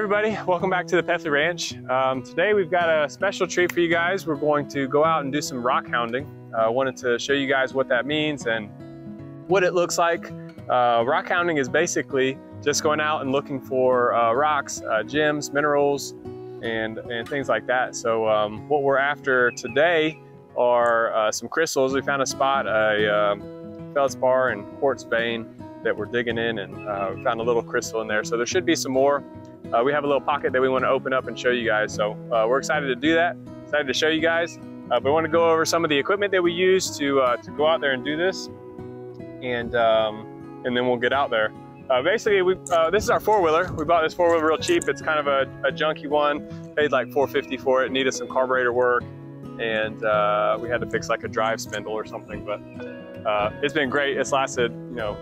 everybody, welcome back to the Peffly Ranch. Today we've got a special treat for you guys. We're going to go out and do some rock hounding. I wanted to show you guys what that means and what it looks like. Rock hounding is basically just going out and looking for rocks, gems, minerals, and things like that. So what we're after today are some crystals. We found a spot, a feldspar and quartz vein that we're digging in, and we found a little crystal in there. So there should be some more. We have a little pocket that we want to open up and show you guys. So we're excited to do that, excited to show you guys. But we want to go over some of the equipment that we use to go out there and do this. And then we'll get out there. Basically, this is our four-wheeler. We bought this four-wheeler real cheap. It's kind of a junky one. Paid like $450 for it. Needed some carburetor work, and we had to fix like a drive spindle or something. But it's been great. It's lasted, you know,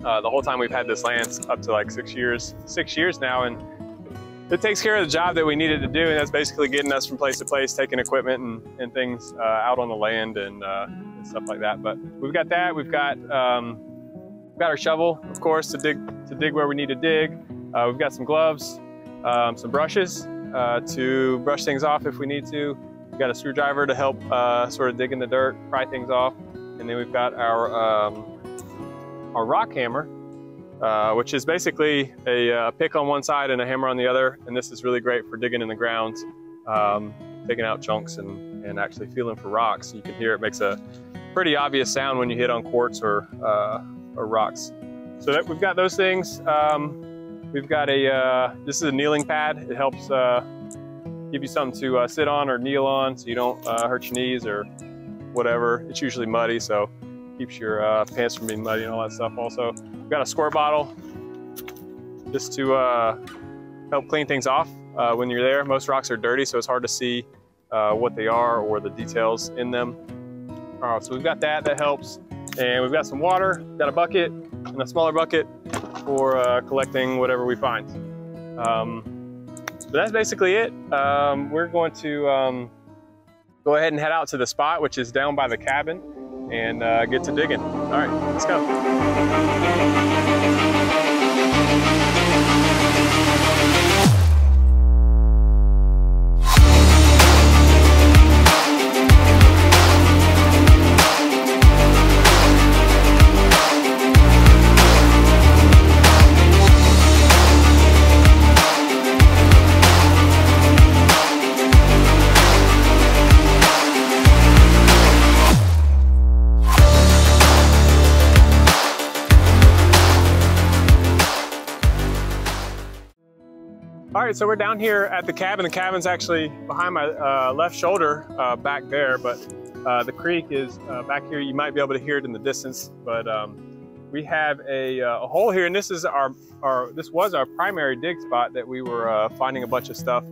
the whole time we've had this land, up to like 6 years now, and it takes care of the job that we needed to do, and that's basically getting us from place to place, taking equipment and things out on the land and stuff like that. But we've got that. We've got our shovel, of course, to dig where we need to dig. We've got some gloves, some brushes to brush things off if we need to. We've got a screwdriver to help sort of dig in the dirt, pry things off, and then we've got our rock hammer, which is basically a pick on one side and a hammer on the other. And this is really great for digging in the ground, taking out chunks and actually feeling for rocks. You can hear it makes a pretty obvious sound when you hit on quartz or rocks. So that we've got those things. We've got this is a kneeling pad. It helps give you something to sit on or kneel on so you don't hurt your knees or whatever. It's usually muddy, so keeps your pants from being muddy and all that stuff. Also, we've got a squirt bottle just to help clean things off when you're there. Most rocks are dirty, so it's hard to see what they are or the details in them. So we've got that helps. And we've got some water, got a bucket and a smaller bucket for collecting whatever we find. So that's basically it. We're going to go ahead and head out to the spot, which is down by the cabin, and get to digging. All right, let's go. All right, so we're down here at the cabin. The cabin's actually behind my left shoulder back there, but the creek is back here. You might be able to hear it in the distance, but we have a hole here, and this is this was our primary dig spot that we were finding a bunch of stuff.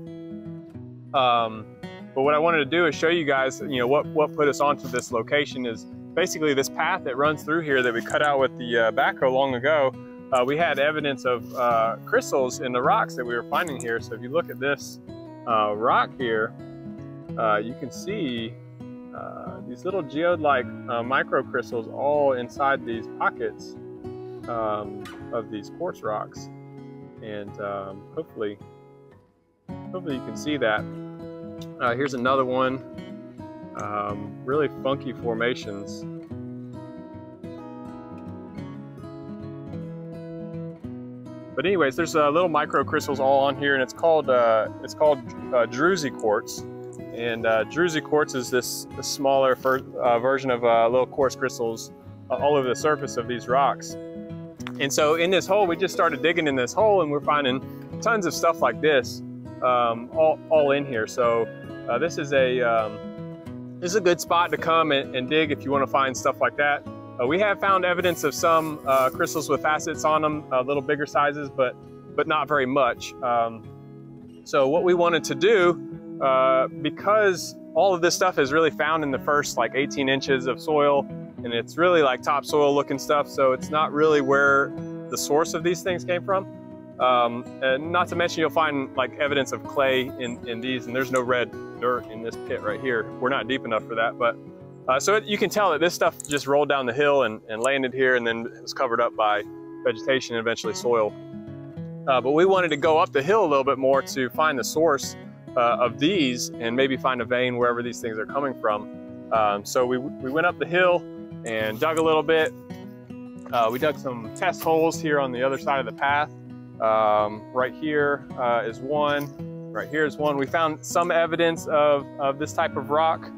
But what I wanted to do is show you guys, you know, what put us onto this location is basically this path that runs through here that we cut out with the backhoe long ago. We had evidence of crystals in the rocks that we were finding here. So if you look at this rock here, you can see these little geode-like microcrystals all inside these pockets of these quartz rocks. And hopefully you can see that. Here's another one, really funky formations. But anyways, there's little microcrystals all on here, and it's called druzy quartz. And druzy quartz is this smaller version of little quartz crystals all over the surface of these rocks. And so in this hole, we just started digging in this hole, and we're finding tons of stuff like this all in here. So this is a good spot to come and dig if you want to find stuff like that. We have found evidence of some crystals with facets on them, a little bigger sizes, but not very much. So what we wanted to do, because all of this stuff is really found in the first like 18 inches of soil, and it's really like topsoil looking stuff, so it's not really where the source of these things came from. And not to mention you'll find like evidence of clay in these, and there's no red dirt in this pit right here. We're not deep enough for that, but so you can tell that this stuff just rolled down the hill and landed here, and then was covered up by vegetation and eventually soil. But we wanted to go up the hill a little bit more to find the source of these and maybe find a vein wherever these things are coming from. So we went up the hill and dug a little bit. We dug some test holes here on the other side of the path. Right here is one, right here is one. We found some evidence of this type of rock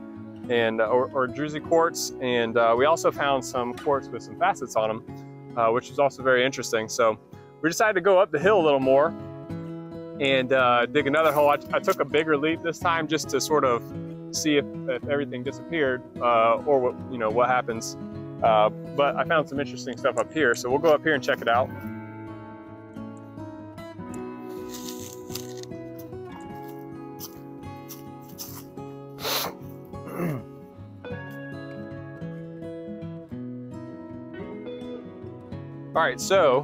and or druzy quartz, and we also found some quartz with some facets on them, which is also very interesting. So we decided to go up the hill a little more and dig another hole. I took a bigger leap this time just to sort of see if everything disappeared or what happens. But I found some interesting stuff up here, so we'll go up here and check it out. All right, so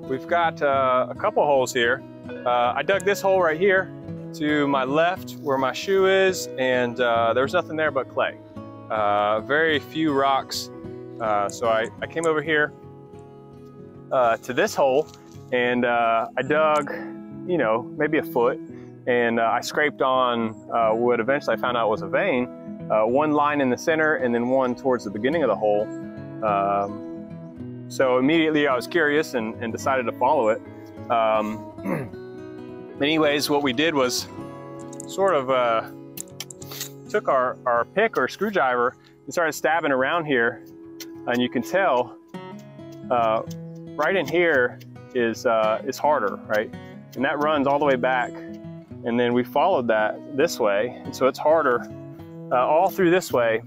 we've got a couple holes here. I dug this hole right here to my left where my shoe is, and there was nothing there but clay. Very few rocks. So I came over here to this hole, and I dug, maybe a foot, and I scraped on what eventually I found out was a vein. One line in the center and then one towards the beginning of the hole. So immediately I was curious and decided to follow it. Anyways, what we did was sort of took our pick or screwdriver and started stabbing around here. And you can tell right in here is harder, right? And that runs all the way back. And then we followed that this way. And so it's harder all through this way.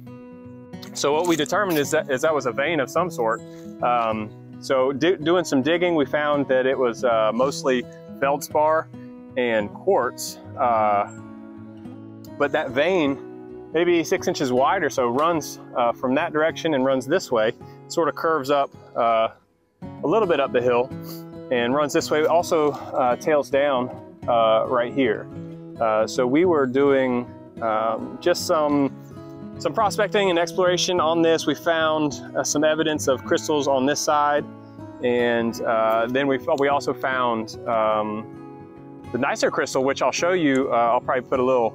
So what we determined is that was a vein of some sort. So doing some digging, we found that it was mostly feldspar and quartz. But that vein, maybe 6 inches wide or so, runs from that direction and runs this way. It sort of curves up a little bit up the hill and runs this way. It also tails down right here. So we were doing just some prospecting and exploration on this. We found some evidence of crystals on this side, and then we also found the nicer crystal, which I'll show you. I'll probably put a little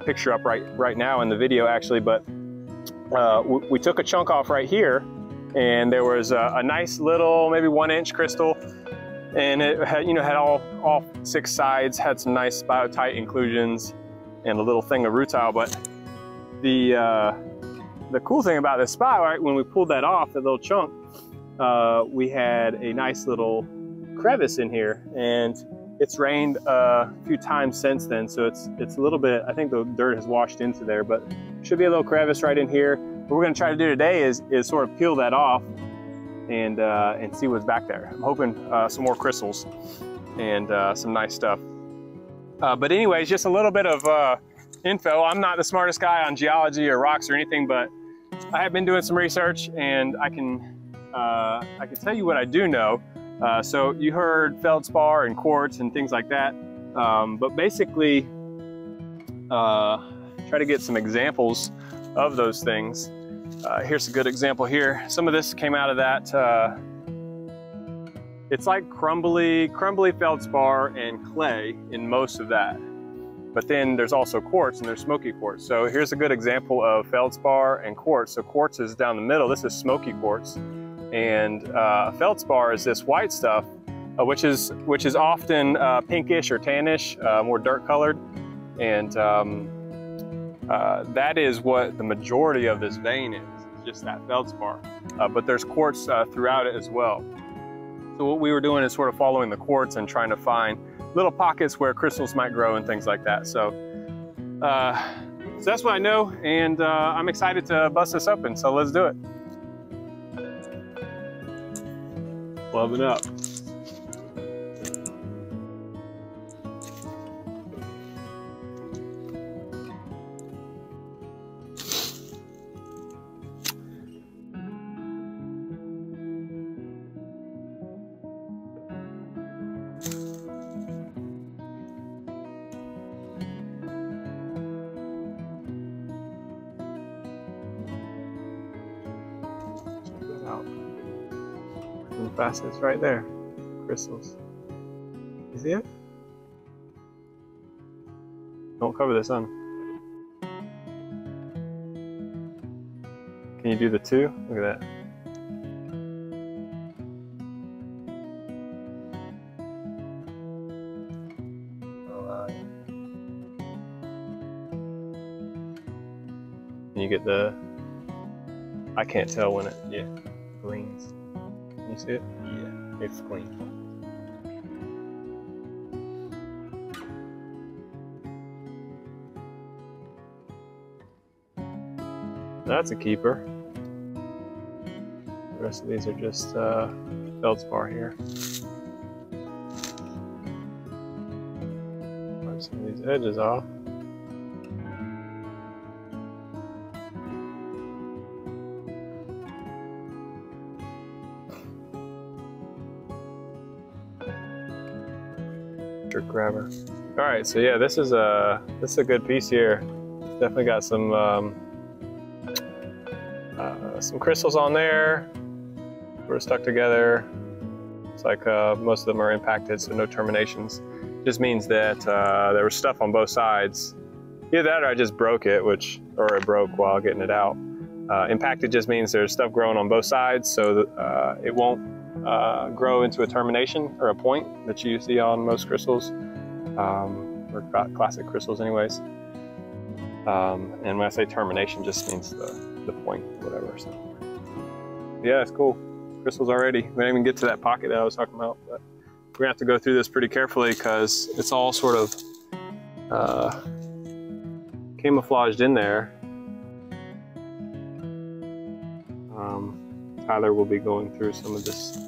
picture up right now in the video, actually. But we took a chunk off right here, and there was a nice little, maybe 1 inch crystal, and it had, had all 6 sides, had some nice biotite inclusions, and a little thing of rutile. But the cool thing about this spot, right, when we pulled that off, the little chunk, we had a nice little crevice in here, and it's rained a few times since then, so it's a little bit, I think the dirt has washed into there, but should be a little crevice right in here. What we're gonna try to do today is sort of peel that off and see what's back there. I'm hoping some more crystals and some nice stuff. But anyways, just a little bit of info. I'm not the smartest guy on geology or rocks or anything, but I have been doing some research, and I can tell you what I do know. So you heard feldspar and quartz and things like that, but basically try to get some examples of those things. Here's a good example here. Some of this came out of that. It's like crumbly feldspar and clay in most of that. But then there's also quartz, and there's smoky quartz. So here's a good example of feldspar and quartz. So quartz is down the middle. This is smoky quartz. And feldspar is this white stuff, which is often pinkish or tannish, more dirt colored. And that is what the majority of this vein is, just that feldspar. But there's quartz throughout it as well. So what we were doing is sort of following the quartz and trying to find little pockets where crystals might grow and things like that. So, so that's what I know, and I'm excited to bust this open, so let's do it. Loving up. Out. And the facets right there, crystals. You see it? Don't cover the sun. Can you do the 2? Look at that. Can you get the, I can't tell when it gleams. Can you see it? Yeah, it's clean. That's a keeper. The rest of these are just feldspar here. Wipe some of these edges off. Jerk grabber. All right, so yeah, this is a good piece here. Definitely got some crystals on there. Sort of stuck together. It's like most of them are impacted, so no terminations. Just means that there was stuff on both sides. Either that or I just broke it, or it broke while getting it out. Impacted just means there's stuff growing on both sides, so that, it won't grow into a termination or a point that you see on most crystals, or classic crystals anyways. And when I say termination, just means the point, whatever. So yeah, it's cool. Crystals already. We didn't even get to that pocket that I was talking about, but we're gonna have to go through this pretty carefully because it's all sort of camouflaged in there. Tyler will be going through some of this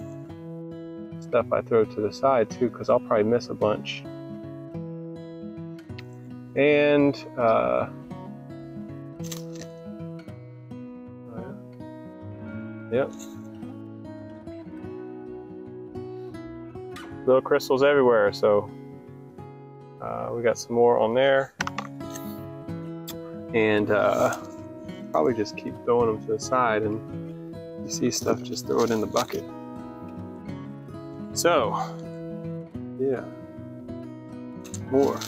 stuff I throw to the side too, because I'll probably miss a bunch. And yep, little crystals everywhere. So we got some more on there, and probably just keep throwing them to the side, and you see stuff, just throw it in the bucket. So yeah, more.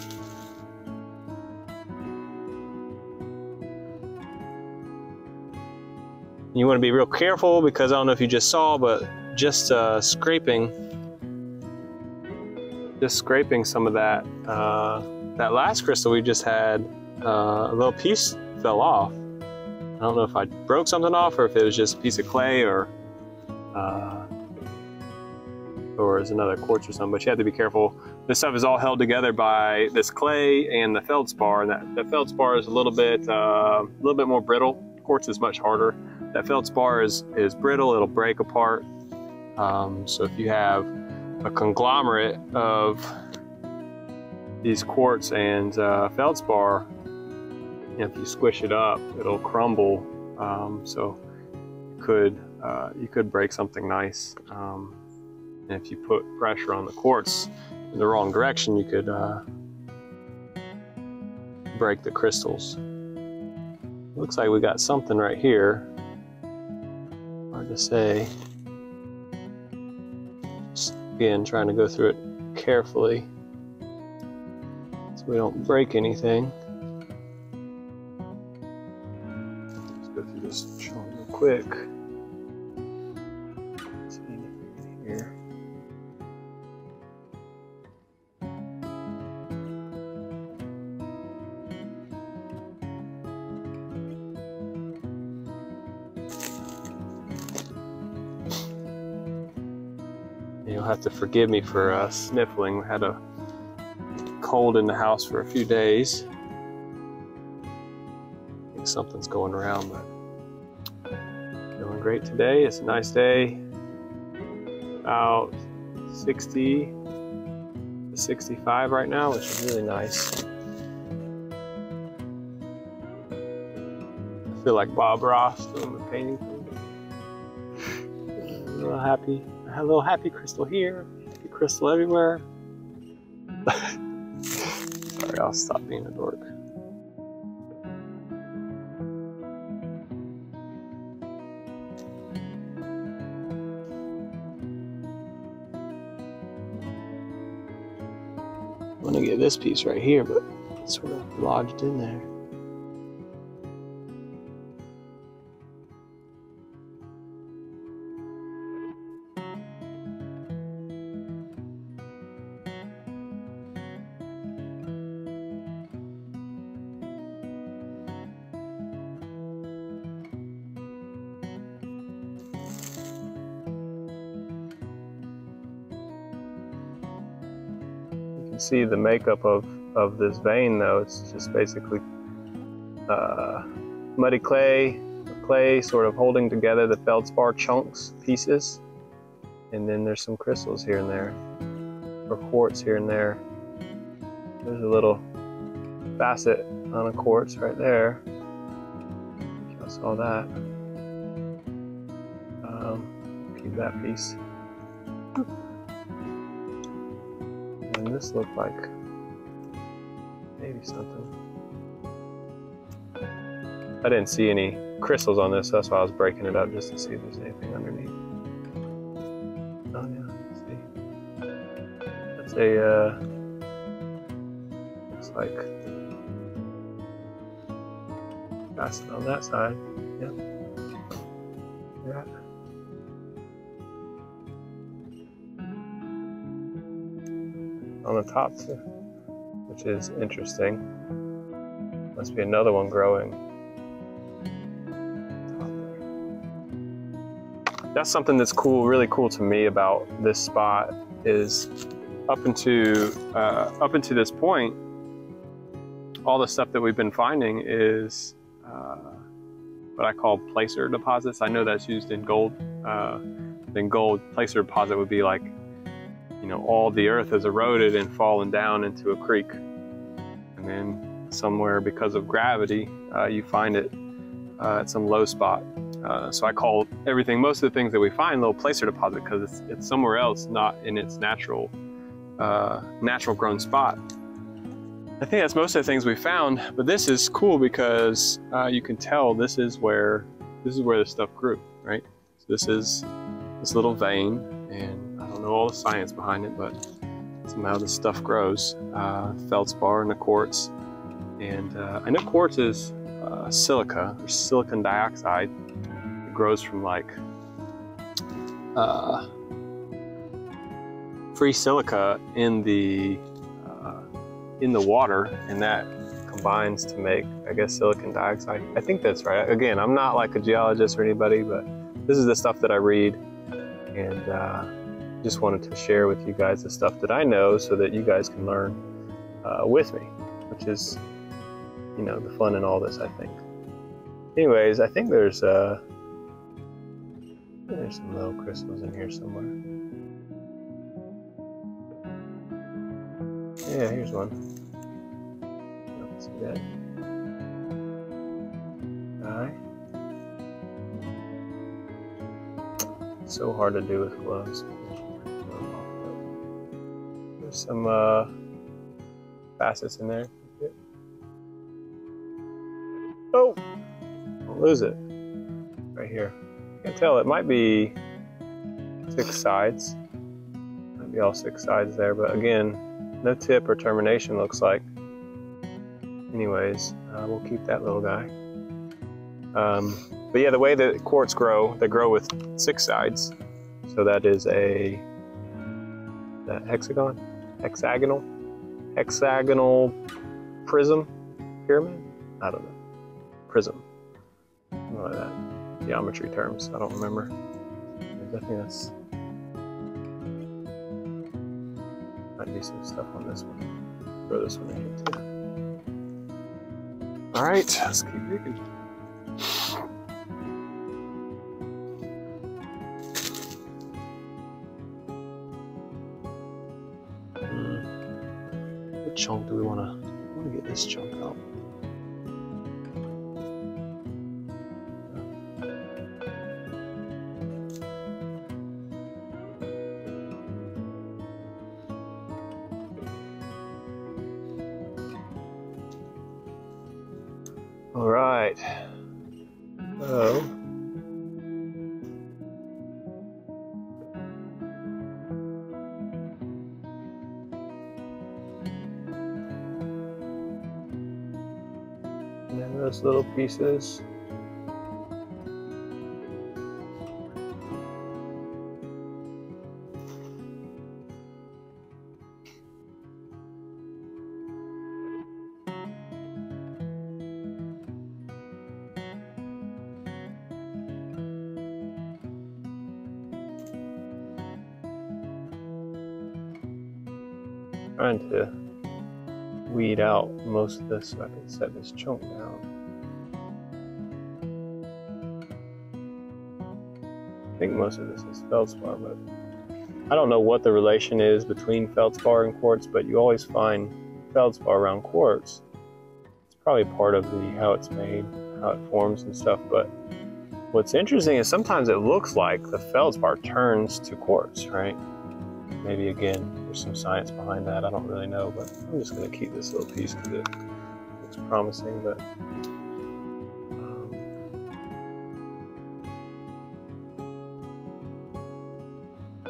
You want to be real careful because I don't know if you just saw, but just scraping some of that, that last crystal we just had, a little piece fell off. I don't know if I broke something off or if it was just a piece of clay or it's another quartz or something, but you have to be careful. This stuff is all held together by this clay and the feldspar, and that feldspar is a little bit more brittle. Quartz is much harder. That feldspar is brittle, it'll break apart. So if you have a conglomerate of these quartz and feldspar, if you squish it up, it'll crumble. So you could break something nice. And if you put pressure on the quartz in the wrong direction, you could break the crystals. Looks like we got something right here. Hard to say. Just again, trying to go through it carefully so we don't break anything. Let's go through this chart real quick. Let's see anything here. You'll have to forgive me for sniffling. We had a cold in the house for a few days. I think something's going around, but feeling great today. It's a nice day. About 60 to 65 right now, which is really nice. I feel like Bob Ross doing the painting. A little happy. I had a little happy crystal here, happy crystal everywhere. Sorry, I'll stop being a dork. want to get this piece right here, but it's sort of lodged in there. You can see the makeup of this vein though. It's just basically muddy clay sort of holding together the feldspar chunks, pieces, and then there's some crystals here and there, or quartz here and there. There's a little facet on a quartz right there. I saw that. Keep that piece. And this looked like maybe something. I didn't see any crystals on this, so that's why I was breaking it up just to see if there's anything underneath. Oh yeah, let's see. That's a, looks like facet on that side. Yep. Yeah. On the top too, which is interesting. Must be another one growing. That's something that's cool, really cool to me about this spot is up into this point, all the stuff that we've been finding is what I call placer deposits. I know that's used in gold. In gold, placer deposit would be like, you know, all the earth has eroded and fallen down into a creek. And then somewhere, because of gravity, you find it at some low spot. So I call everything, most of the things that we find, little placer deposit, because it's somewhere else, not in its natural grown spot. I think that's most of the things we found, but this is cool because you can tell this is where the stuff grew, right? So this is this little vein, and I don't know all the science behind it, but somehow this stuff grows. Feldspar and the quartz, and I know quartz is silica, or silicon dioxide. It grows from like free silica in the water, and that combines to make, I guess, silicon dioxide. I think that's right. Again, I'm not like a geologist or anybody, but this is the stuff that I read, and just wanted to share with you guys the stuff that I know so that you guys can learn with me, which is, you know, the fun in all this, I think. Anyways, I think there's some little crystals in here somewhere. Yeah, here's one. See that? Alright. So hard to do with gloves. There's some facets in there. Oh! Don't lose it. Right here. I can tell it might be 6 sides. Might be all 6 sides there, but again, no tip or termination looks like. Anyways, we'll keep that little guy. But yeah, the way that quartz grow, they grow with 6 sides. So that is a hexagonal prism, pyramid? I don't know. Prism. Something like that. Geometry terms, I don't remember. I think that's, might be some stuff on this one. Throw this one in here too. All right, let's keep digging. What chunk do we want to get this chunk out? All right, so those little pieces. Trying to weed out most of this so I can set this chunk down. I think most of this is feldspar, but I don't know what the relation is between feldspar and quartz, but you always find feldspar around quartz. It's probably part of how it's made, how it forms and stuff, but what's interesting is sometimes it looks like the feldspar turns to quartz, right? Maybe again, there's some science behind that. I don't really know, but I'm just going to keep this little piece because it looks promising. But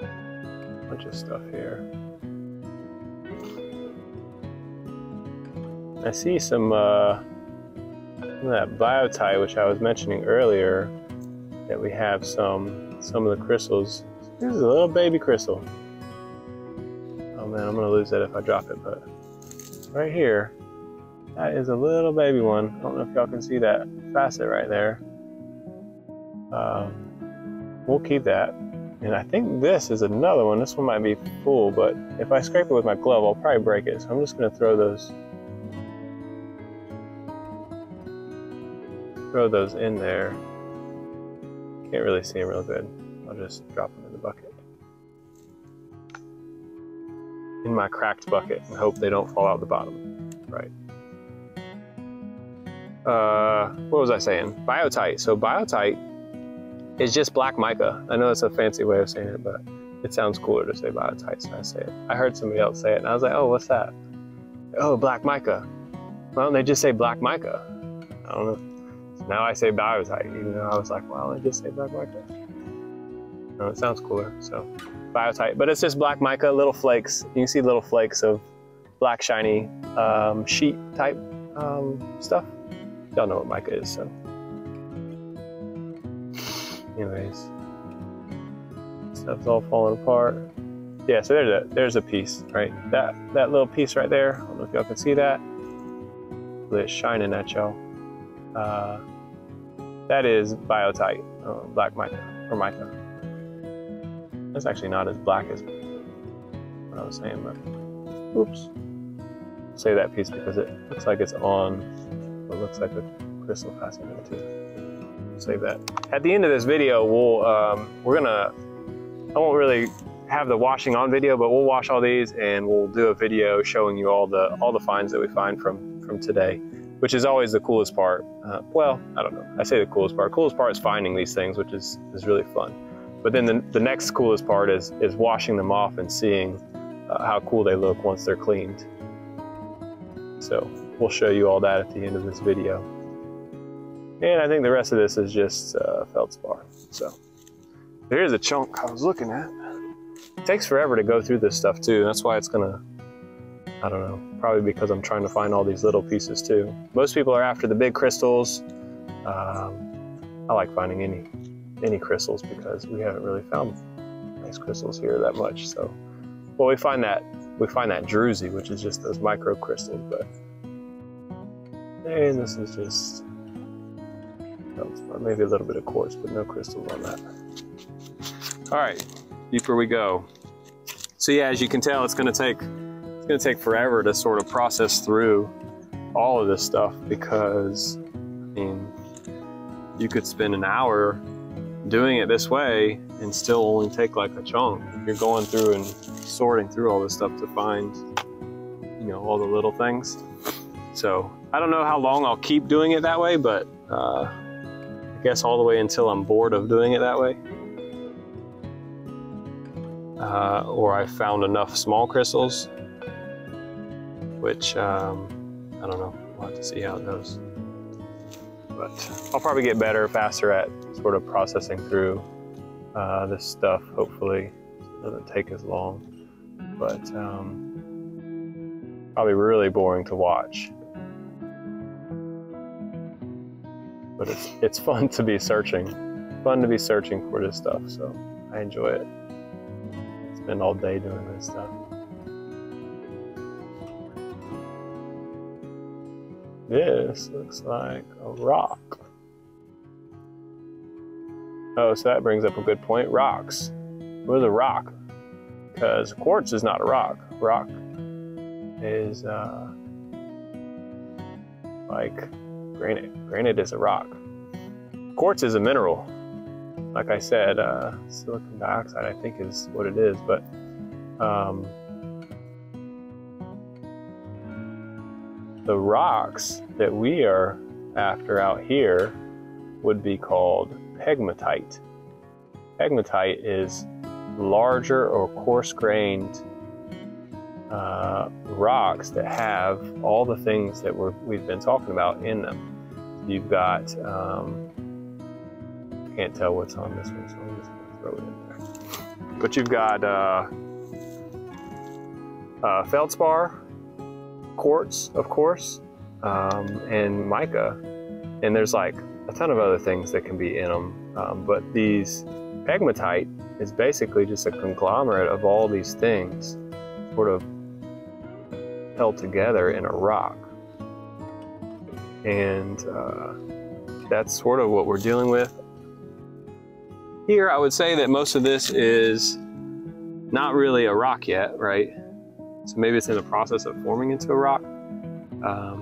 a bunch of stuff here. I see some of that biotite, which I was mentioning earlier, that we have some of the crystals. Here's a little baby crystal. Oh man, I'm gonna lose that if I drop it, but right here, that is a little baby one. I don't know if y'all can see that facet right there. We'll keep that. And I think this is another one. This one might be full, but if I scrape it with my glove, I'll probably break it. So I'm just gonna throw those in there. Can't really see them real good. I'll just drop them in the bucket. In my cracked bucket and hope they don't fall out the bottom. Right. What was I saying? Biotite. So biotite is just black mica. I know it's a fancy way of saying it, but it sounds cooler to say biotite, so I say it. I heard somebody else say it and I was like, oh, what's that? Oh, black mica. Why don't they just say black mica? I don't know. So now I say biotite, even though I was like, why don't they just say black mica? No, it sounds cooler, so. Biotite, but it's just black mica, little flakes. You can see little flakes of black shiny sheet type stuff. Y'all know what mica is, so. Anyways, stuff's all falling apart. Yeah, so there's a piece, right? That little piece right there. I don't know if y'all can see that. It's shining at y'all. That is biotite, black mica or mica. It's actually not as black as what I was saying, but oops. Save that piece because it looks like it's on what looks like a crystal passing into. Save that. At the end of this video, I won't really have the washing on video, but we'll wash all these and we'll do a video showing you all the finds that we find from today, which is always the coolest part. Well, I don't know. I say the coolest part. Coolest part is finding these things, which is really fun. But then the next coolest part is washing them off and seeing how cool they look once they're cleaned. So we'll show you all that at the end of this video. And I think the rest of this is just feldspar. So here's a chunk I was looking at. It takes forever to go through this stuff too. That's why it's gonna, I don't know, probably because I'm trying to find all these little pieces too. Most people are after the big crystals. I like finding any crystals because we haven't really found nice crystals here that much. So, well, we find that druzy, which is just those micro crystals, but and this is just feldspar, maybe a little bit of quartz, but no crystals on that. All right, deeper we go. So yeah, as you can tell, it's gonna take forever to sort of process through all of this stuff because, I mean, you could spend an hour doing it this way and still only take like a chunk. You're going through and sorting through all this stuff to find, you know, all the little things. So I don't know how long I'll keep doing it that way, but I guess all the way until I'm bored of doing it that way. Or I found enough small crystals, which I don't know, we'll have to see how it goes. But I'll probably get better, faster at sort of processing through this stuff, hopefully. It doesn't take as long, but probably really boring to watch. but it's fun to be searching. Fun to be searching for this stuff, so I enjoy it. Spend all day doing this stuff. This looks like a rock. Oh, so that brings up a good point. Rocks. What is a rock? Because quartz is not a rock. Rock is like granite. Granite is a rock. Quartz is a mineral. Like I said, silicon dioxide I think is what it is, but the rocks that we are after out here would be called pegmatite. Pegmatite is larger or coarse-grained rocks that have all the things that we've been talking about in them. You've got, can't tell what's on this one, so I'm just gonna throw it in there. But you've got feldspar, quartz, of course, and mica, and there's like a ton of other things that can be in them. But these pegmatite is basically just a conglomerate of all these things sort of held together in a rock. And that's sort of what we're dealing with. Here, I would say that most of this is not really a rock yet, right? So maybe it's in the process of forming into a rock,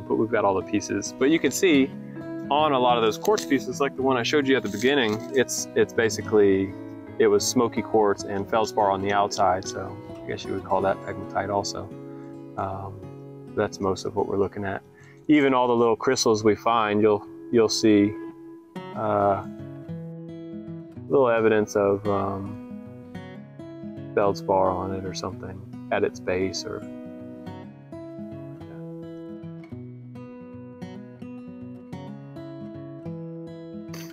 but we've got all the pieces. But you can see on a lot of those quartz pieces, like the one I showed you at the beginning, it's basically, it was smoky quartz and feldspar on the outside, so I guess you would call that pegmatite also. That's most of what we're looking at. Even all the little crystals we find, you'll see little evidence of feldspar on it or something at its base, or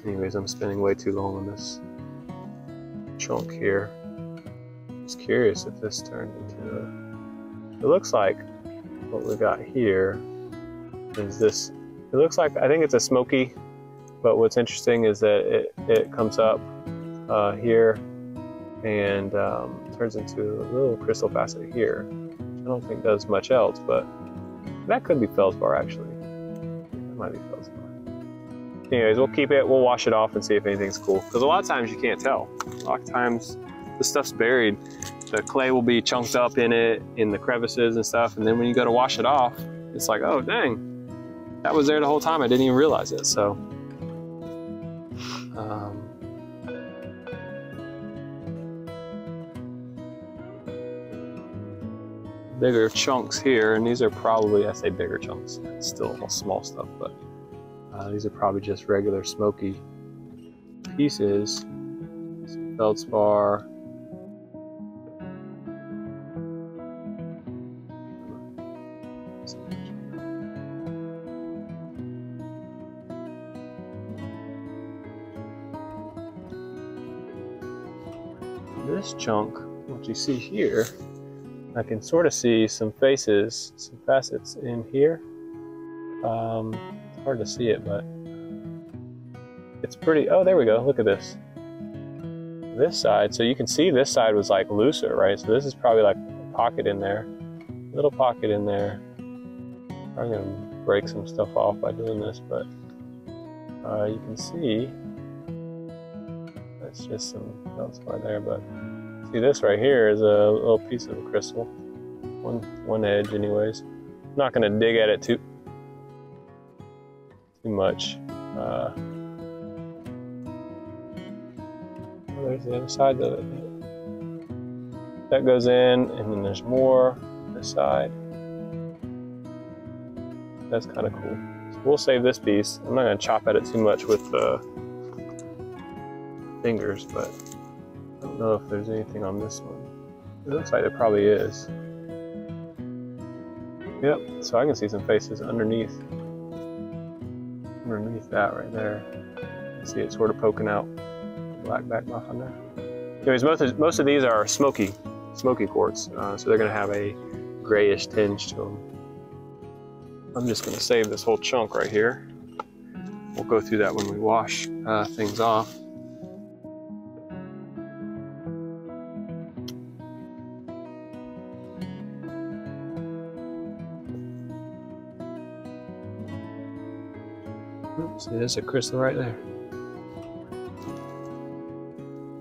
anyways, I'm spending way too long on this chunk here. Just curious if this turned into it looks like what we got here is this. It looks like, I think it's a smoky, but what's interesting is that it comes up here and turns into a little crystal facet here. I don't think does much else, but that could be feldspar actually. That might be feldspar. Anyways, we'll keep it, we'll wash it off and see if anything's cool. Because a lot of times you can't tell. A lot of times the stuff's buried. The clay will be chunked up in it, in the crevices and stuff, and then when you go to wash it off, it's like, oh dang, that was there the whole time, I didn't even realize it. So bigger chunks here, and these are probably, I say bigger chunks, it's still all small stuff, but these are probably just regular smoky pieces. Some feldspar. This chunk, what you see here, I can sort of see some faces, some facets in here. It's hard to see it, but it's pretty, oh, there we go, look at this. This side, so you can see this side was like looser, right? So this is probably like a pocket in there, little pocket in there. I'm gonna break some stuff off by doing this, but you can see, that's just some feldspar there, but see this right here is a little piece of a crystal, one edge anyways. I'm not gonna dig at it too much. There's the other side of it. That goes in, and then there's more this side. That's kind of cool. So we'll save this piece. I'm not gonna chop at it too much with the fingers, but I don't know if there's anything on this one. It looks like there probably is. Yep, so I can see some faces underneath that right there. You see it sort of poking out, black backbuff on there. Anyways, most of these are smoky quartz, so they're gonna have a grayish tinge to them. I'm just gonna save this whole chunk right here, we'll go through that when we wash things off. See, there's a crystal right there.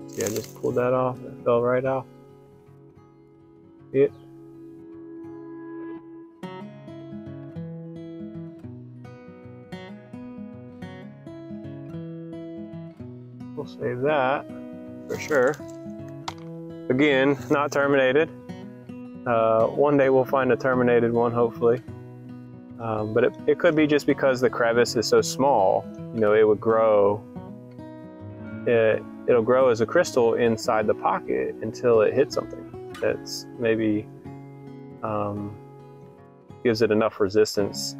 See, I just pulled that off. It fell right off. See it? We'll save that for sure. Again, not terminated. One day we'll find a terminated one, hopefully. But it could be just because the crevice is so small, you know, it would grow. It'll grow as a crystal inside the pocket until it hits something that's maybe gives it enough resistance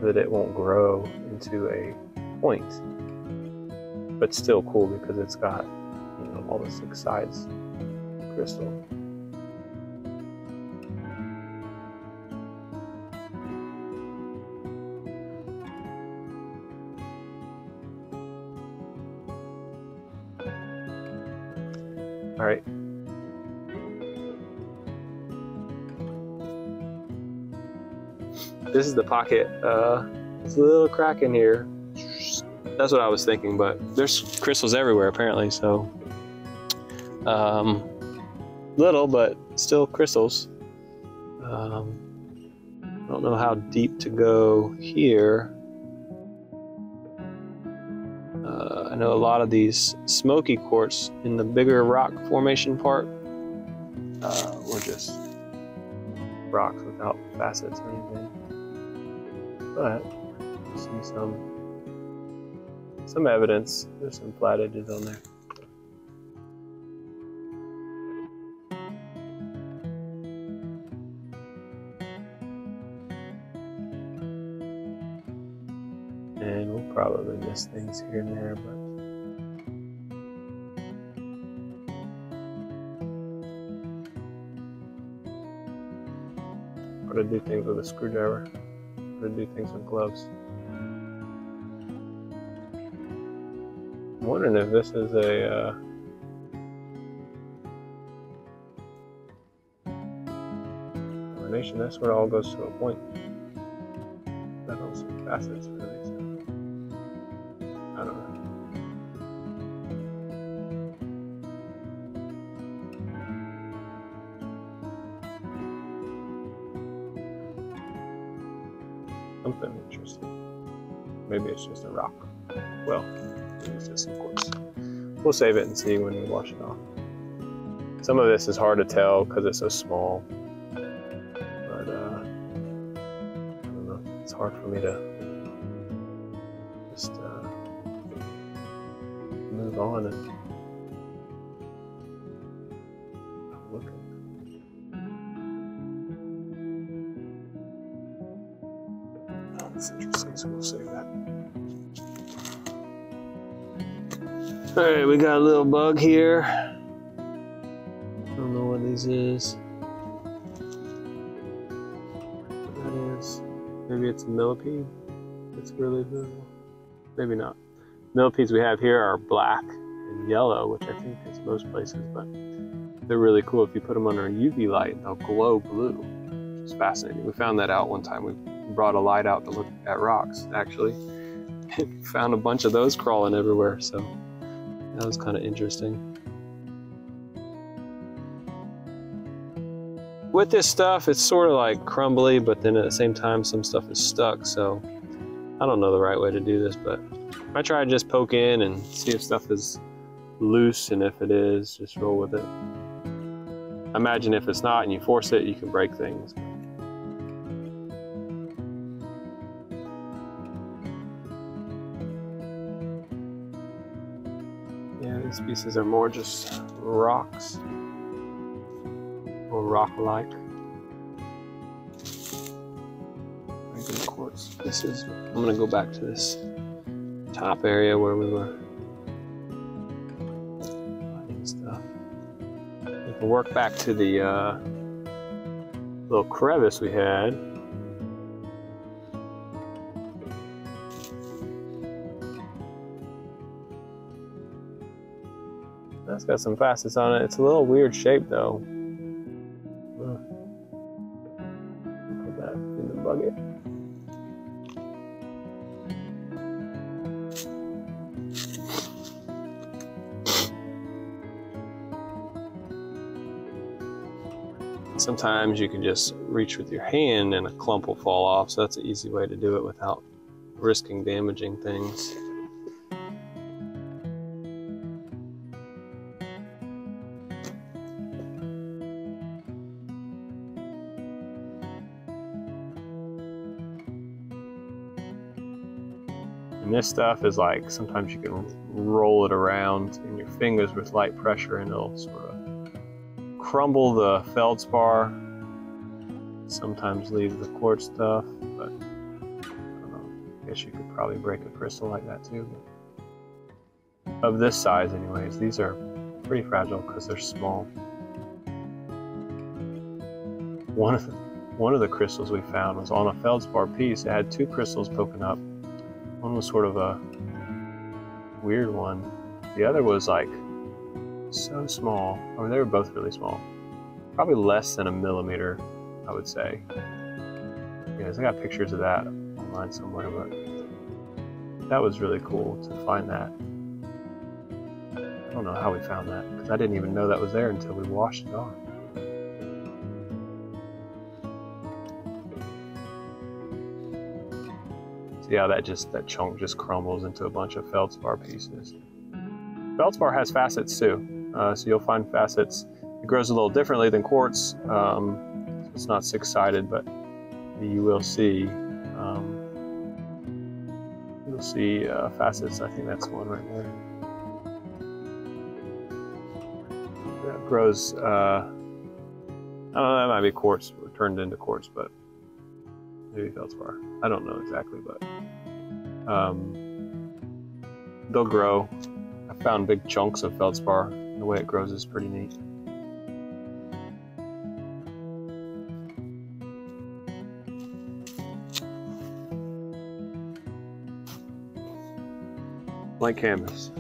that it won't grow into a point. But still cool because it's got, you know, all the 6 sides crystal. All right. This is the pocket. There's a little crack in here. That's what I was thinking, but there's crystals everywhere apparently, so. Little, but still crystals. I don't know how deep to go here. I know a lot of these smoky quartz in the bigger rock formation part were just rocks without facets or anything. But you see some evidence. There's some flat edges on there. And we'll probably miss things here and there, but or to do things with a screwdriver, or to do things with gloves. I'm wondering if this is a combination. That's where it all goes to a point. I don't see facets really, so I don't know. Something interesting. Maybe it's just a rock. Well, maybe it's just some quartz. We'll save it and see when we wash it off. Some of this is hard to tell because it's so small. But I don't know. It's hard for me to just move on and look at it. That's interesting, so we'll save that. All right, we got a little bug here. I don't know what this is. What that is. Maybe it's a millipede. It's really visible. Maybe not. Millipedes we have here are black and yellow, which I think is most places, but they're really cool. If you put them under a UV light, they'll glow blue, which is fascinating. We found that out one time. We brought a light out to look at rocks, actually. And found a bunch of those crawling everywhere, so that was kind of interesting. With this stuff, it's sort of like crumbly, but then at the same time, some stuff is stuck, so I don't know the right way to do this, but I try to just poke in and see if stuff is loose, and if it is, just roll with it. Imagine if it's not and you force it, you can break things. Yeah, these pieces are more just rocks, or rock-like. Regular quartz. This is, I'm gonna go back to this top area where we were finding stuff. We can work back to the little crevice we had. That's got some facets on it. It's a little weird shape though. Put that in the bucket. Sometimes you can just reach with your hand and a clump will fall off, so that's an easy way to do it without risking damaging things. And this stuff is like, sometimes you can roll it around in your fingers with light pressure and it'll sort of crumble the feldspar, sometimes leave the quartz stuff, but I don't know, I guess you could probably break a crystal like that too. But of this size anyways, these are pretty fragile because they're small. One of the crystals we found was on a feldspar piece. It had two crystals poking up. One was sort of a weird one. The other was like so small. I mean, they were both really small. Probably less than a millimeter, I would say. Yes, I got pictures of that online somewhere, but that was really cool to find that. I don't know how we found that, because I didn't even know that was there until we washed it off. See how that chunk just crumbles into a bunch of feldspar pieces. Feldspar has facets too, so you'll find facets. It grows a little differently than quartz. It's not six-sided, but you will see facets. I think that's one right there. That grows. I don't know. That might be quartz turned into quartz, but maybe feldspar. I don't know exactly, but they'll grow. I found big chunks of feldspar. The way it grows is pretty neat. Blank canvas.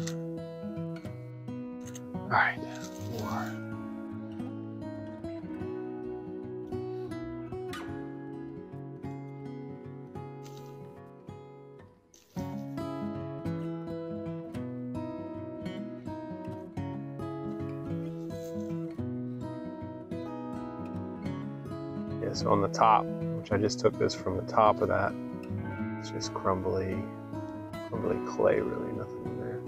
All right, more. Yeah, so on the top, which I just took this from the top of that, it's just crumbly clay, really, nothing in there.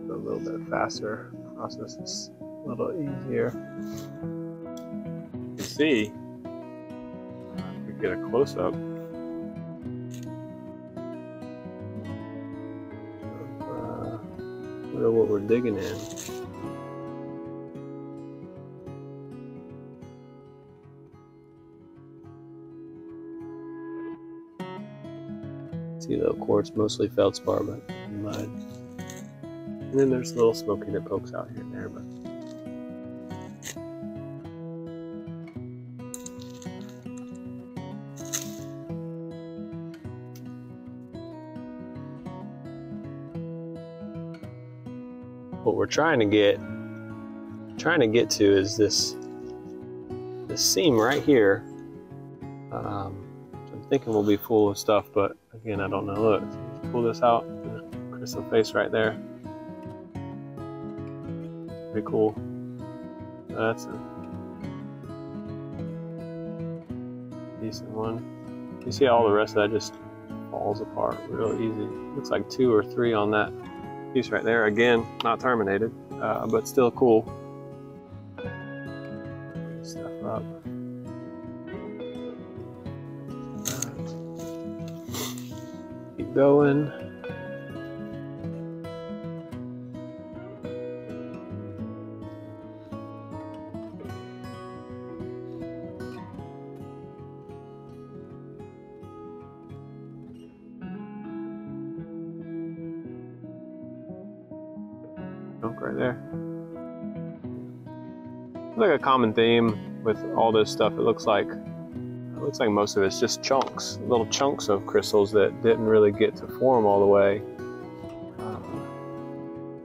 A little bit faster, process is a little easier. You can see, if we get a close-up of what we're digging in. See the quartz, mostly feldspar, but mud. And then there's a little smoky that pokes out here and there, but what we're trying to get to is this seam right here. I'm thinking we'll be full of stuff, but again, I don't know. Look, so let's pull this out. There's a crystal face right there. Pretty cool. That's a decent one. You see all the rest of that just falls apart real easy. Looks like 2 or 3 on that piece right there. Again, not terminated, but still cool. Stuff up. Keep going. chunk right there. Like a common theme with all this stuff. It looks like most of it's just chunks, little chunks of crystals that didn't really get to form all the way.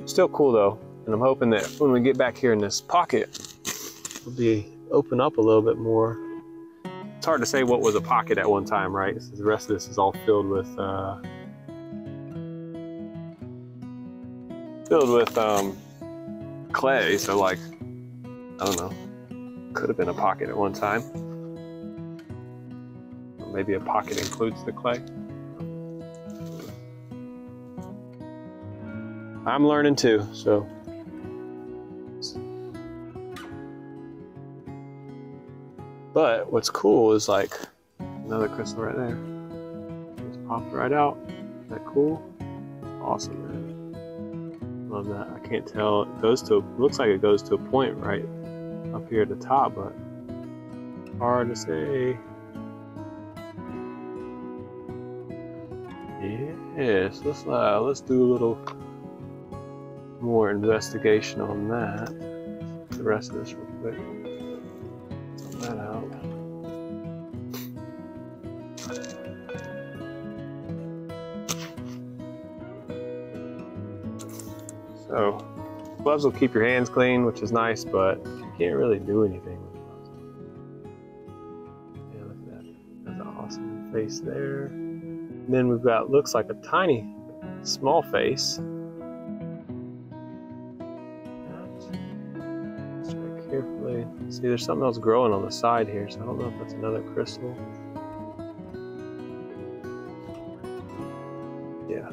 Still cool though, and I'm hoping that when we get back here in this pocket, it'll be open up a little bit more. It's hard to say what was a pocket at one time, right? The rest of this is all filled with clay, so like, I don't know, could have been a pocket at one time. Or maybe a pocket includes the clay. I'm learning too, so. But what's cool is like another crystal right there. Just popped right out. Isn't that cool? Awesome, man. Love that. I can't tell. It goes to, looks like it goes to a point right up here at the top, but hard to say. Yes, let's do a little more investigation on that. The rest of this real quick. Sort that out. So, gloves will keep your hands clean, which is nice, but you can't really do anything with gloves. Yeah, look at that. That's an awesome face there. And then we've got, looks like a tiny, small face. Carefully. See, there's something else growing on the side here, so I don't know if that's another crystal. Yeah.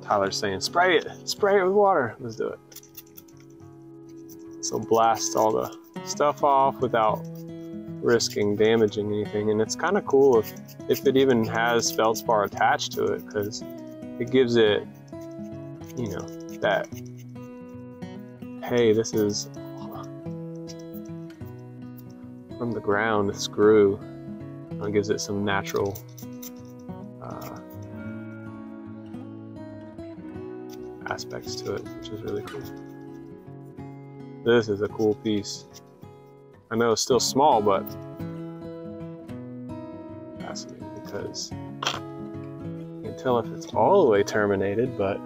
Tyler's saying, spray it with water. Let's do it. So blast all the stuff off without risking damaging anything. And it's kind of cool if it even has feldspar attached to it, because it gives it, you know, that, hey, this is from the ground, this grew. It gives it some natural aspects to it, which is really cool. This is a cool piece. I know it's still small, but fascinating because you can tell if it's all the way terminated, but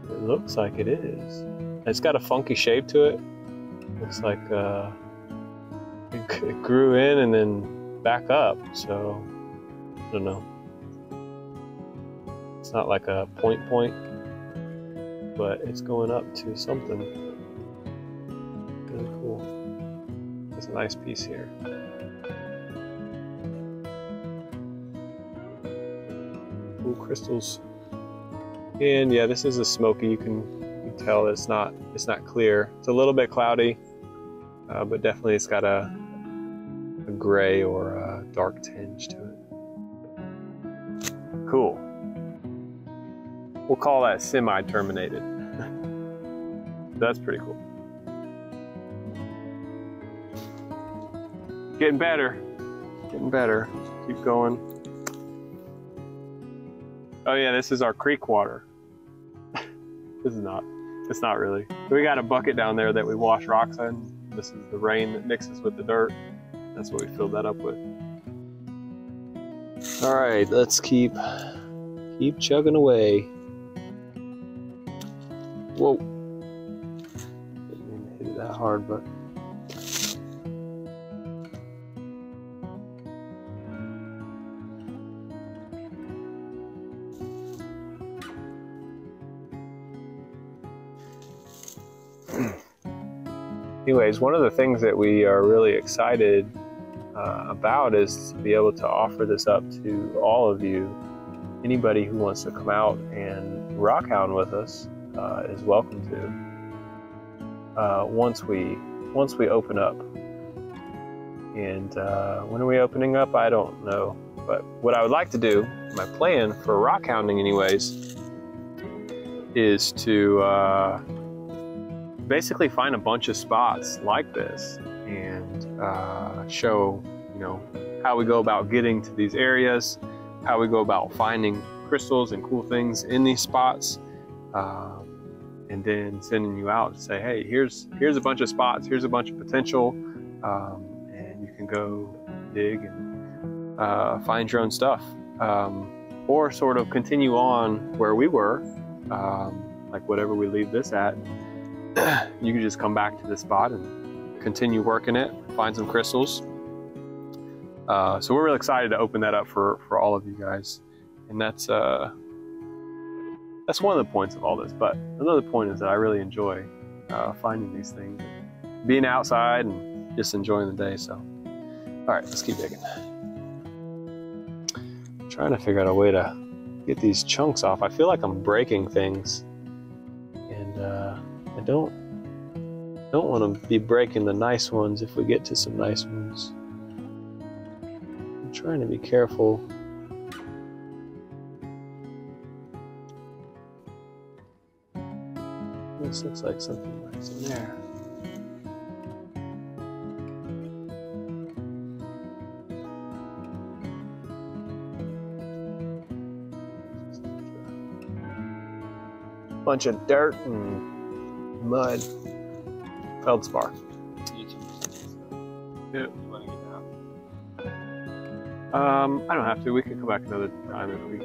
it looks like it is. It's got a funky shape to it. Looks like it grew in and then back up, so I don't know. It's not like a point, but it's going up to something really cool. There's a nice piece here. Cool crystals. And yeah, this is a smoky. You can tell it's not clear. It's a little bit cloudy, but definitely it's got a gray or a dark tinge to it. Cool. We'll call that semi-terminated. That's pretty cool. Getting better. Getting better. Keep going. Oh yeah, this is our creek water. It's not really. We got a bucket down there that we wash rocks in. This is the rain that mixes with the dirt. That's what we filled that up with. All right, let's keep chugging away. Whoa. Didn't mean to hit it that hard, but. Anyways, one of the things that we are really excited about is to be able to offer this up to all of you. Anybody who wants to come out and rockhound with us is welcome to. Once we open up, and when are we opening up? I don't know. But what I would like to do, my plan for rockhounding, anyways, is to basically find a bunch of spots like this and show, you know, how we go about getting to these areas, how we go about finding crystals and cool things in these spots, and then sending you out to say, hey, here's a bunch of spots, here's a bunch of potential, and you can go dig and find your own stuff, or sort of continue on where we were, like whatever we leave this at. You can just come back to this spot and continue working it, find some crystals. So we're really excited to open that up for all of you guys, and that's one of the points of all this. But another point is that I really enjoy finding these things, being outside and just enjoying the day. So, all right, let's keep digging. I'm trying to figure out a way to get these chunks off. I feel like I'm breaking things, and I don't want to be breaking the nice ones if we get to some nice ones. I'm trying to be careful. This looks like something nice in there. Bunch of dirt and mud. Feldspar. Yeah. I don't have to. We can come back another time if we.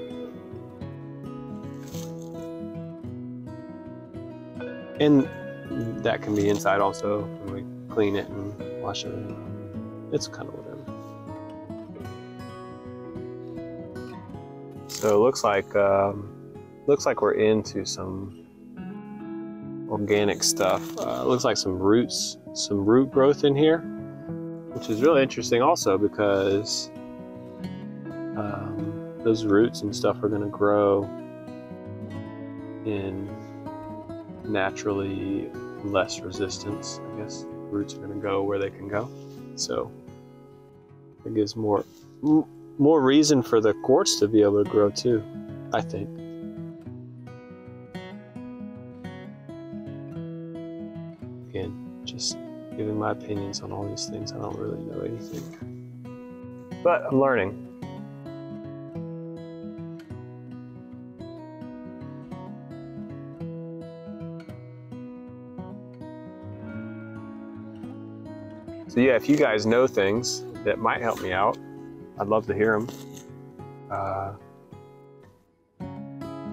And that can be inside also when we clean it and wash it. It's kind of whatever. So it looks like we're into some organic stuff. It looks like some roots, some root growth in here, which is really interesting also because those roots and stuff are going to grow in naturally less resistance. I guess roots are going to go where they can go, so it gives more reason for the quartz to be able to grow too, I think. Again, just giving my opinions on all these things. I don't really know anything, but I'm learning. So yeah, if you guys know things that might help me out, I'd love to hear them.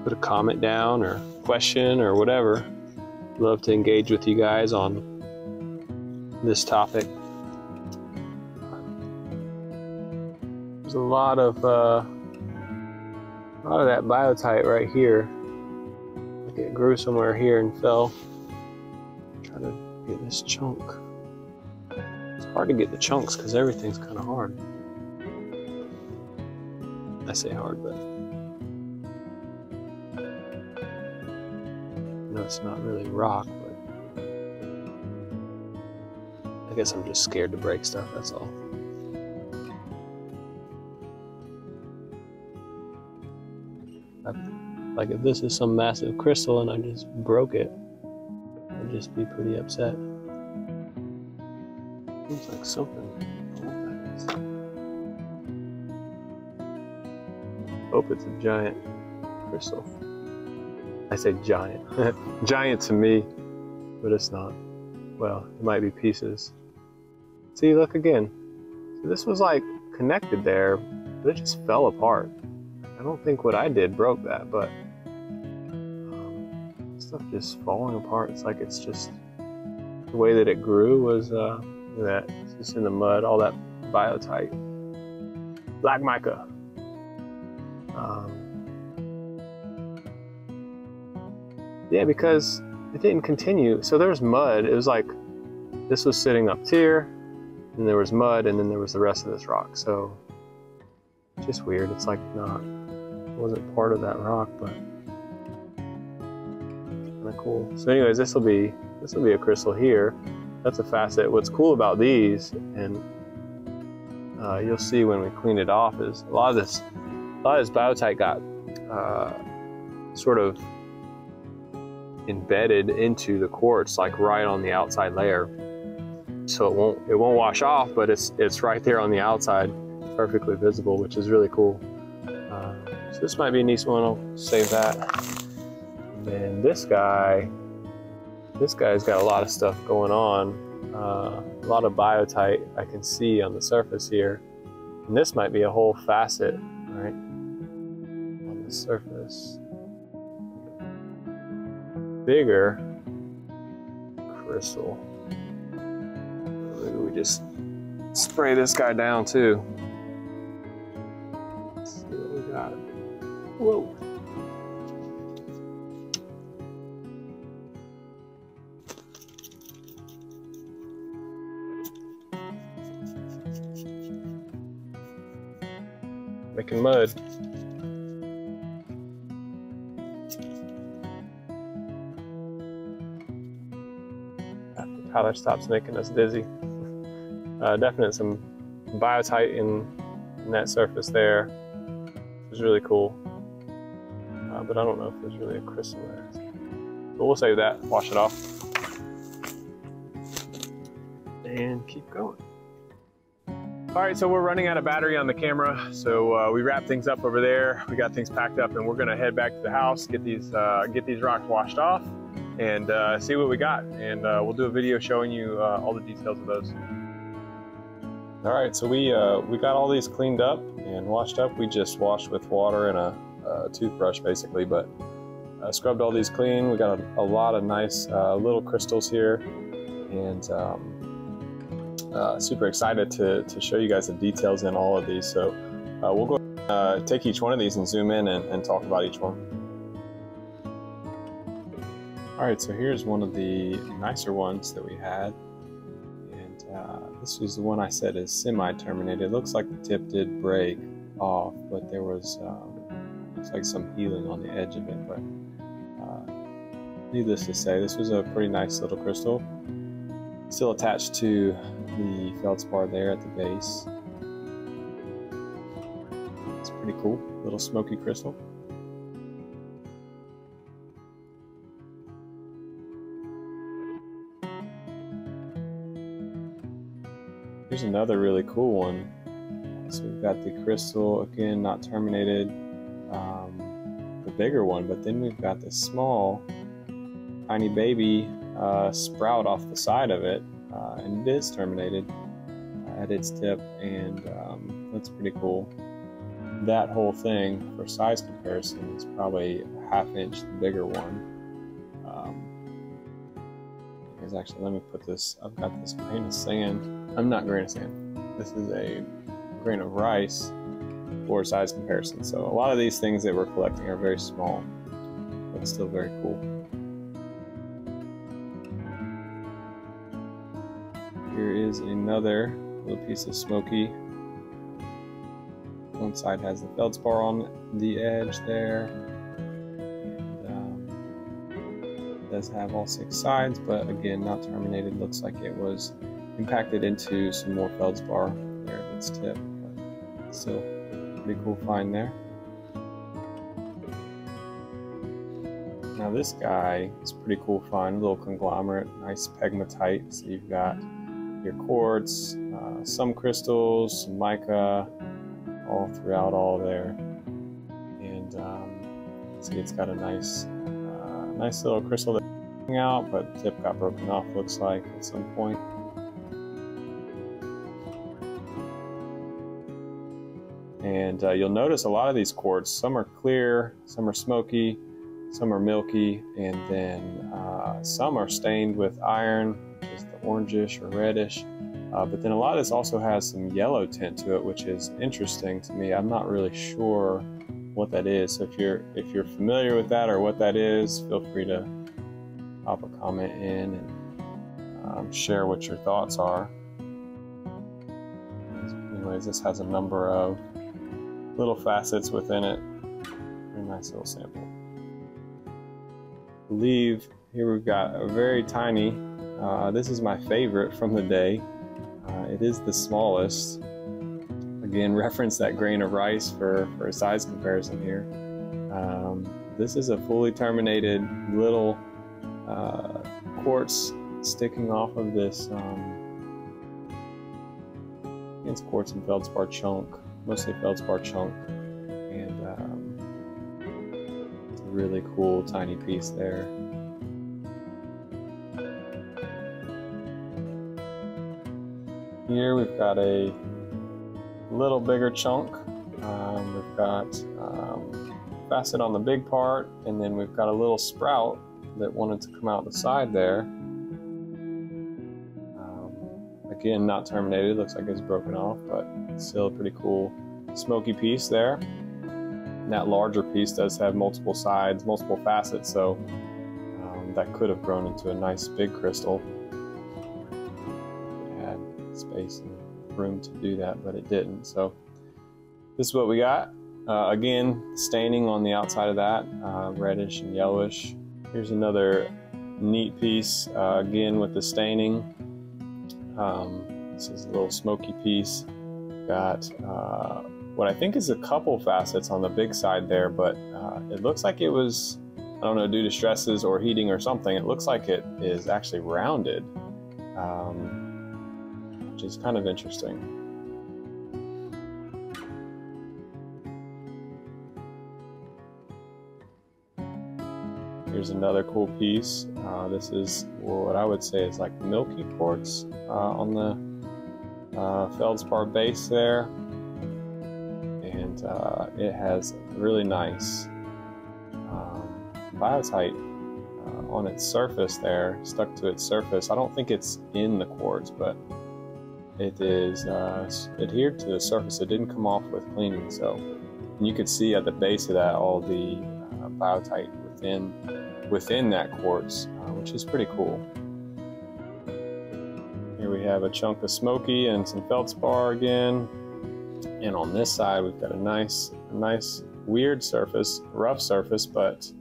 Put a comment down or question or whatever. Love to engage with you guys on this topic. There's a lot of that biotite right here. Like it grew somewhere here and fell. Try to get this chunk. It's hard to get the chunks because everything's kind of hard. I say hard, but no, it's not really rock, but I guess I'm just scared to break stuff, that's all. Like if this is some massive crystal and I just broke it, I'd just be pretty upset. Seems like something. I don't know what that is. Hope it's a giant crystal. I say giant. Giant to me, but it's not. Well, it might be pieces. See, look again. So this was like connected there, but it just fell apart. I don't think what I did broke that, but stuff just falling apart. It's like it's just the way that it grew was that it's just in the mud, all that biotite, black mica. Yeah, because it didn't continue. So there's mud. It was like this was sitting up here, and there was mud, and then there was the rest of this rock. So it's just weird. It's like not, it wasn't part of that rock, but kind of cool. So anyways, this will be a crystal here. That's a facet. What's cool about these, and you'll see when we clean it off, is a lot of this biotite got sort of embedded into the quartz, like right on the outside layer. So it won't wash off, but it's right there on the outside, perfectly visible, which is really cool. So this might be a nice one. I'll save that. And then this guy, This guy's got a lot of stuff going on. A lot of biotite I can see on the surface here. And this might be a whole facet, right? On the surface. Bigger crystal. Maybe we just spray this guy down too. Let's see what we got. Whoa. Making mud. After the powder stops making us dizzy. Definitely some biotite in that surface there. It was really cool. But I don't know if there's really a crystal there. But we'll save that, wash it off. And keep going. All right, so we're running out of battery on the camera, so we wrap things up over there. We got things packed up, and we're gonna head back to the house, get these rocks washed off, and see what we got. And we'll do a video showing you all the details of those. All right, so we got all these cleaned up and washed up. We just washed with water and a toothbrush, basically, but scrubbed all these clean. We got a lot of nice little crystals here, and super excited to show you guys the details in all of these. So we'll go take each one of these and zoom in and talk about each one. All right, so here's one of the nicer ones that we had. And this was the one I said is semi-terminated. It looks like the tip did break off, but there was looks like some healing on the edge of it. But needless to say, this was a pretty nice little crystal. Still attached to the feldspar there at the base. It's pretty cool, little smoky crystal. Here's another really cool one. So we've got the crystal, again, not terminated, the bigger one, but then we've got this small, tiny baby sprout off the side of it. And it is terminated at its tip, and that's pretty cool. That whole thing, for size comparison, is probably a ½ inch the bigger one. Actually, let me put this, I've got this grain of sand. I'm not grain of sand. This is a grain of rice for size comparison. So a lot of these things that we're collecting are very small, but still very cool. Here is another little piece of smoky. One side has the feldspar on the edge there. And it does have all 6 sides, but again, not terminated. Looks like it was impacted into some more feldspar there at its tip. But still, pretty cool find there. Now this guy is a pretty cool find, a little conglomerate, nice pegmatite. So you've got your quartz, some crystals, some mica, all throughout all there. And see, it's got a nice little crystal that's coming out, but the tip got broken off, looks like, at some point. And you'll notice a lot of these quartz, some are clear, some are smoky, some are milky, and then some are stained with iron, which is the orangish or reddish. But then a lot of this also has some yellow tint to it, which is interesting to me. I'm not really sure what that is. So if you're familiar with that or what that is, feel free to pop a comment in and share what your thoughts are. Anyways, this has a number of little facets within it. Very nice little sample. I believe here we've got a very tiny, this is my favorite from the day. It is the smallest. Again, reference that grain of rice for a size comparison here. This is a fully terminated little quartz sticking off of this, it's quartz and feldspar chunk, mostly feldspar chunk, and it's a really cool tiny piece there. Here we've got a little bigger chunk. We've got facet on the big part, and then we've got a little sprout that wanted to come out the side there. Again, not terminated, looks like it's broken off, but still a pretty cool smoky piece there. And that larger piece does have multiple sides, multiple facets, so that could have grown into a nice big crystal. It had space and room to do that, but it didn't. So this is what we got. Again, staining on the outside of that, reddish and yellowish. Here's another neat piece, again with the staining. This is a little smoky piece. Got what I think is a couple facets on the big side there, but it looks like it was, I don't know, due to stresses or heating or something, it looks like it is actually rounded, which is kind of interesting. Here's another cool piece. This is what I would say is like milky quartz on the feldspar base there, and it has really nice biotite on its surface there, stuck to its surface. I don't think it's in the quartz, but it is adhered to the surface. It didn't come off with cleaning, so and you could see at the base of that all the biotite within that quartz, which is pretty cool. Here we have a chunk of smoky and some feldspar again, and on this side we've got a nice weird surface, rough surface, but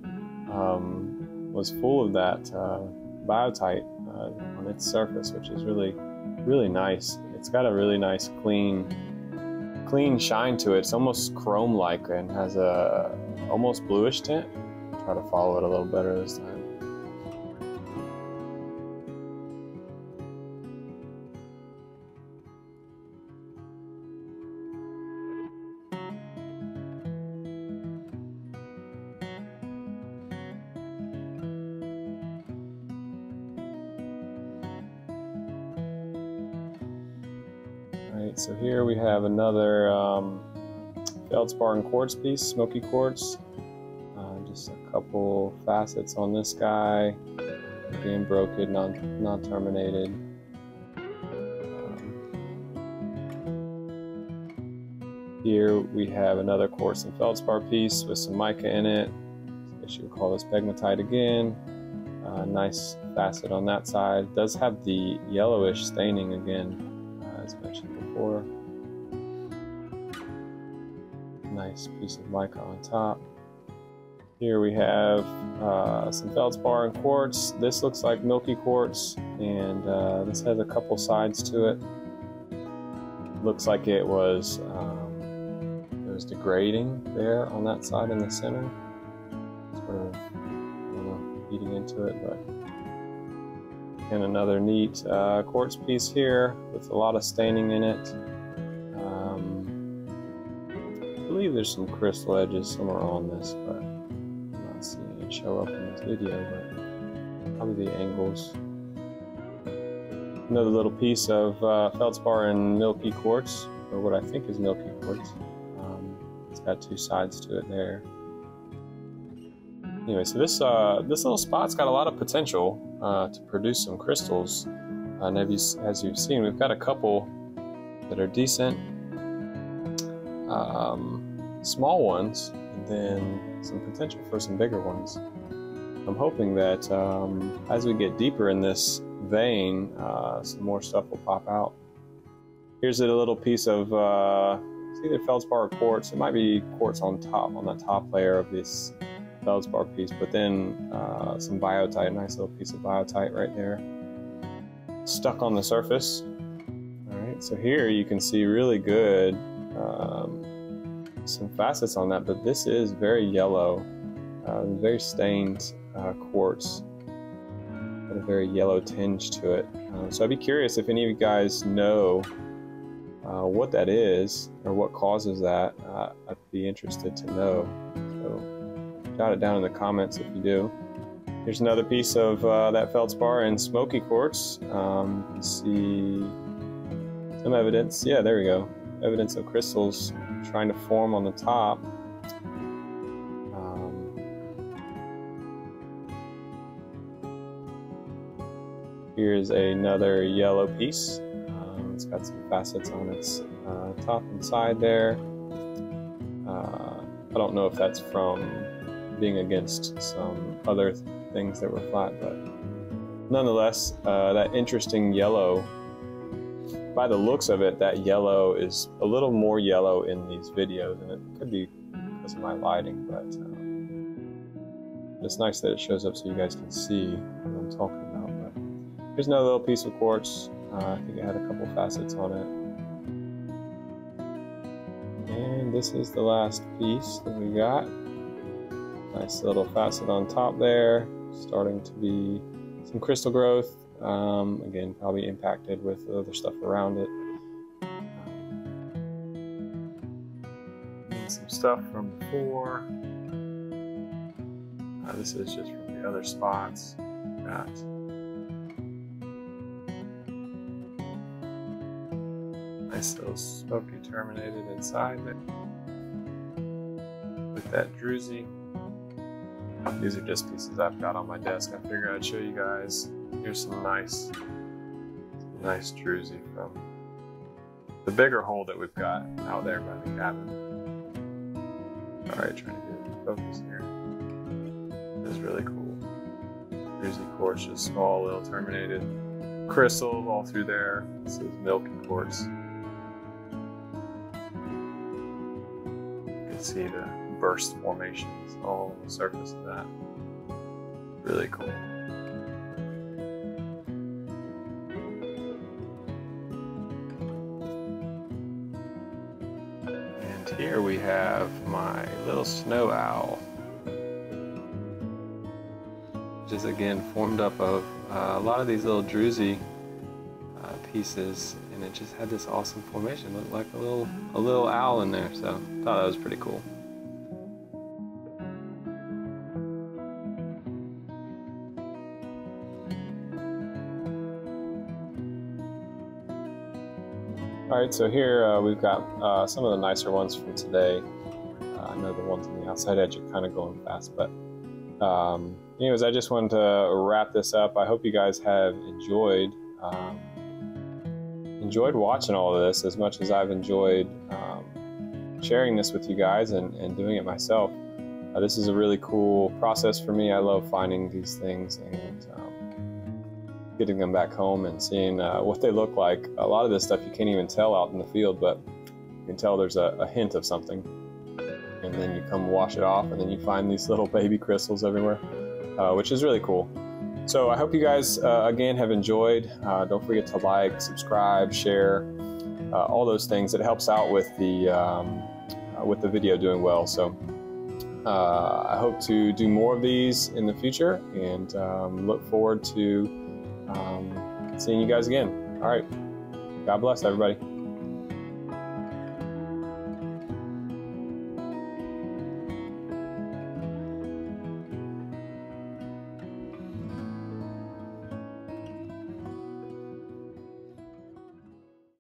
was full of that biotite on its surface, which is really nice. It's got a really nice clean shine to it. It's almost chrome-like and has a almost bluish tint. Try to follow it a little better this time. Alright, so here we have another feldspar and quartz piece, smoky quartz. Just a couple facets on this guy, again broken, non-terminated. Here we have another quartz and feldspar piece with some mica in it. I guess you would call this pegmatite again. Nice facet on that side. Does have the yellowish staining again, as mentioned before. Nice piece of mica on top. Here we have some feldspar and quartz. This looks like milky quartz, and this has a couple sides to it. Looks like it was degrading there on that side in the center. Sort of, I don't know, eating into it, but. And another neat quartz piece here with a lot of staining in it. I believe there's some crystal edges somewhere on this, but seeing it show up in this video, but probably the angles. Another little piece of feldspar and milky quartz, or what I think is milky quartz. It's got two sides to it there. Anyway, so this little spot's got a lot of potential to produce some crystals. And as you've seen, we've got a couple that are decent, small ones, and then some potential for some bigger ones. I'm hoping that as we get deeper in this vein, some more stuff will pop out. Here's a little piece of it's either feldspar or quartz. It might be quartz on top, on the top layer of this feldspar piece, but then some biotite, a nice little piece of biotite right there, stuck on the surface. All right, so here you can see really good some facets on that, but this is very yellow, very stained quartz, got a very yellow tinge to it. So I'd be curious if any of you guys know what that is or what causes that. I'd be interested to know. So jot it down in the comments if you do. Here's another piece of that feldspar and smoky quartz. You can see it's some evidence. Yeah, there we go. Evidence of crystals trying to form on the top. Here's another yellow piece. It's got some facets on its top and side there. I don't know if that's from being against some other things that were flat, but nonetheless, that interesting yellow. By the looks of it, that yellow is a little more yellow in these videos, and it could be because of my lighting, but it's nice that it shows up so you guys can see what I'm talking about. But here's another little piece of quartz. I think it had a couple facets on it. And this is the last piece that we got. Nice little facet on top there, starting to be some crystal growth. Again, probably impacted with the other stuff around it. And some stuff from before. This is just from the other spots. Got nice little smoky terminated inside there with that druzy. These are just pieces I've got on my desk. I figured I'd show you guys. Here's some nice druzy from the bigger hole that we've got out there by the cabin. All right, trying to get it in focus here. This is really cool. Druzy quartz, just small little terminated crystals all through there. This is milky quartz. You can see the burst formations all on the surface of that. Really cool. And here we have my little snow owl, which is again formed up of a lot of these little druzy pieces, and it just had this awesome formation. Looked like a little owl in there, so I thought that was pretty cool. All right, so here we've got some of the nicer ones from today. I know the ones on the outside edge are kind of going fast, but anyways, I just wanted to wrap this up. I hope you guys have enjoyed watching all of this as much as I've enjoyed sharing this with you guys and doing it myself. This is a really cool process for me. I love finding these things and getting them back home and seeing what they look like. A lot of this stuff you can't even tell out in the field, but you can tell there's a hint of something. And then you come wash it off, and then you find these little baby crystals everywhere, which is really cool. So I hope you guys, again, have enjoyed. Don't forget to like, subscribe, share, all those things. It helps out with the video doing well. So I hope to do more of these in the future, and look forward to seeing you guys again. All right. God bless everybody.